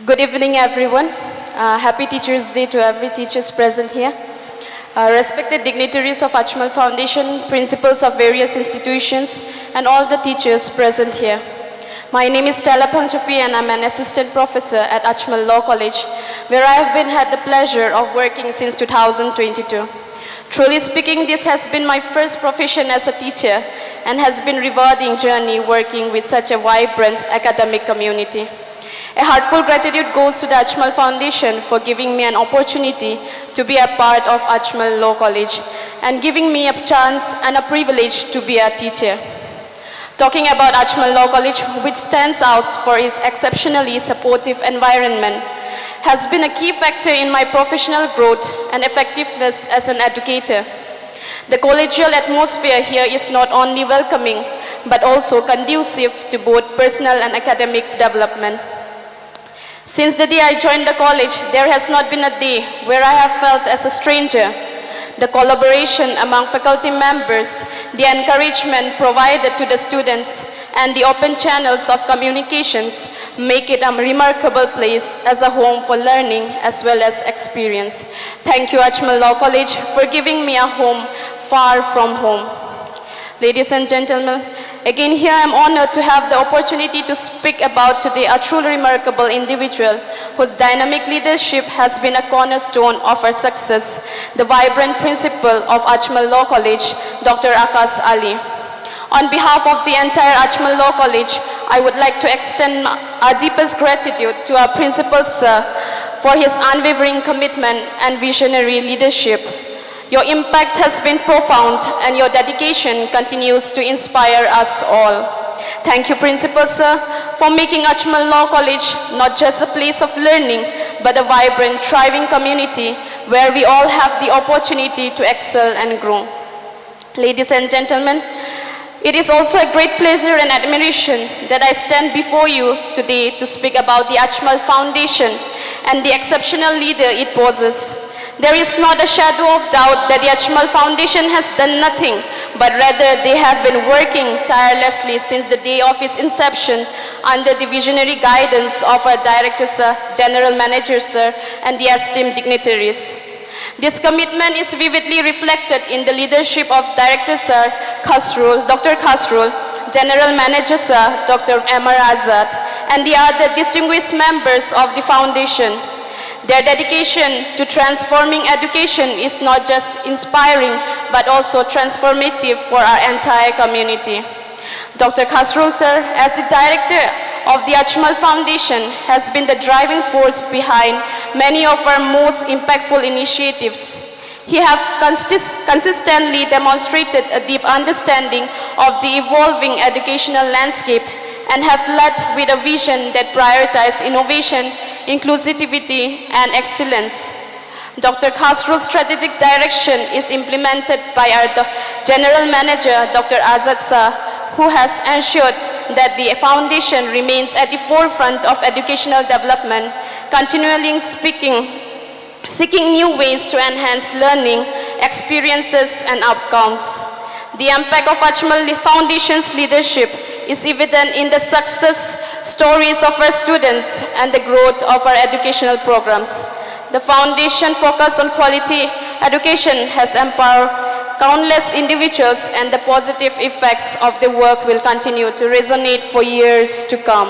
Good evening, everyone. Happy Teachers' Day to every teachers present here. Respected dignitaries of AjmalFoundation, principals of various institutions, and all the teachers present here. My name is STELLA PHANGCHOPI and I'm an assistant professor at Ajmal Law College, where I have had the pleasure of working since 2022. Truly speaking, this has been my first profession as a teacher and has been a rewarding journey working with such a vibrant academic community. A heartfelt gratitude goes to the AjmalFoundation for giving me an opportunity to be a part of Ajmal Law College and giving me a chance and a privilege to be a teacher. Talking about Ajmal Law College, which stands out for its exceptionally supportive environment, has been a key factor in my professional growth and effectiveness as an educator. The collegial atmosphere here is not only welcoming, but also conducive to both personal and academic development. Since the day I joined the college, there has not been a day where I have felt as a stranger. The collaboration among faculty members, the encouragement provided to the students, and the open channels of communications make it a remarkable place as a home for learning as well as experience. Thank you, Ajmal Law College, for giving me a home far from home. Ladies and gentlemen, again here I am honored to have the opportunity to speak about today a truly remarkable individual whose dynamic leadership has been a cornerstone of our success, the vibrant principal of Ajmal Law College, Dr. Akas Ali. On behalf of the entire Ajmal Law College, I would like to extend our deepest gratitude to our principal, sir, for his unwavering commitment and visionary leadership. Your impact has been profound and your dedication continues to inspire us all. Thank you, Principal Sir, for making Ajmal Law College not just a place of learning, but a vibrant, thriving community where we all have the opportunity to excel and grow. Ladies and gentlemen, it is also a great pleasure and admiration that I stand before you today to speak about the AjmalFoundation and the exceptional leader it possesses. There is not a shadow of doubt that the AjmalFoundation has done nothing, but rather they have been working tirelessly since the day of its inception under the visionary guidance of our Director Sir, General Manager Sir, and the esteemed dignitaries. This commitment is vividly reflected in the leadership of Director Sir Dr. Khasrul, General Manager Sir, Dr. Amar Azad, and the other distinguished members of the Foundation. Their dedication to transforming education is not just inspiring, but also transformative for our entire community. Dr. Khasrul Sir, as the director of the AjmalFoundation, has been the driving force behind many of our most impactful initiatives. He has consistently demonstrated a deep understanding of the evolving educational landscape and have led with a vision that prioritizes innovation, inclusivity, and excellence. Dr. Khasrul's strategic direction is implemented by our General Manager, Dr. Azad Sir, who has ensured that the Foundation remains at the forefront of educational development, continually seeking new ways to enhance learning, experiences, and outcomes. The impact of AjmalFoundation's leadership is evident in the success stories of our students and the growth of our educational programs. The Foundation focus on quality education has empowered countless individuals, and the positive effects of the work will continue to resonate for years to come.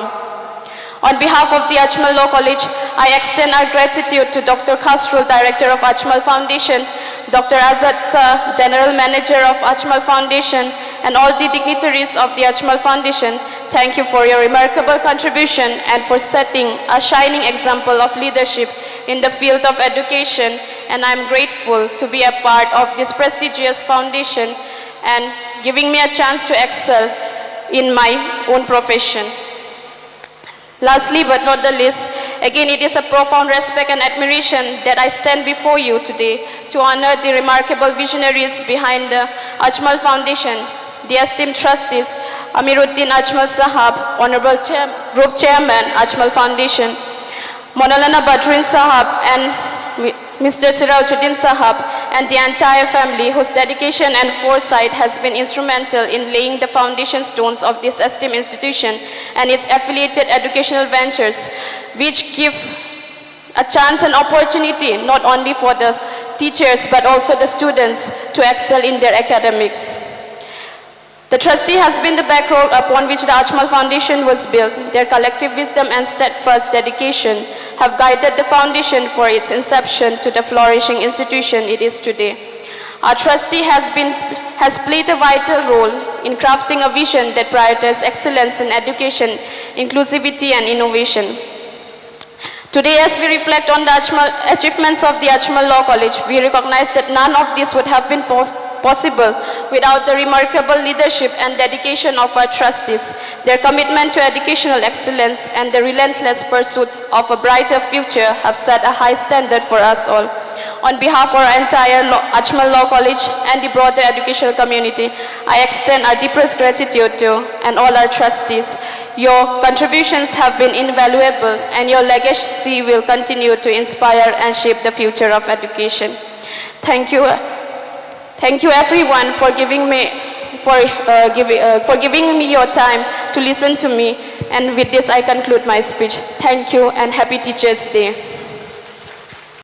On behalf of the Ajmal Law College, I extend our gratitude to Dr. Khasrul, Director of AjmalFoundation, Dr. Azad Sir, General Manager of AjmalFoundation, and all the dignitaries of the AjmalFoundation. Thank you for your remarkable contribution and for setting a shining example of leadership in the field of education, and I'm grateful to be a part of this prestigious foundation and giving me a chance to excel in my own profession. Lastly but not the least, again it is a profound respect and admiration that I stand before you today to honor the remarkable visionaries behind the AjmalFoundation, the esteemed trustees, Amiruddin Ajmal Sahab, Honorable Group Chairman, AjmalFoundation, Monalana Badrin Sahab, and Mr. Sirajuddin Sahab, and the entire family whose dedication and foresight has been instrumental in laying the foundation stones of this esteemed institution and its affiliated educational ventures, which give a chance and opportunity not only for the teachers but also the students to excel in their academics. The trustee has been the backbone upon which the Ajmal Foundation was built. Their collective wisdom and steadfast dedication have guided the foundation for its inception to the flourishing institution it is today. Our trustee has played a vital role in crafting a vision that prioritizes excellence in education, inclusivity and innovation. Today, as we reflect on the achievements of the Ajmal Law College, we recognize that none of this would have been possible without the remarkable leadership and dedication of our trustees. Their commitment to educational excellence and the relentless pursuits of a brighter future have set a high standard for us all. On behalf of our entire Ajmal Law College and the broader educational community, I extend our deepest gratitude to and all our trustees. Your contributions have been invaluable and your legacy will continue to inspire and shape the future of education. Thank you. Thank you everyone for giving me your time to listen to me, and with this I conclude my speech. Thank you and happy Teachers' Day.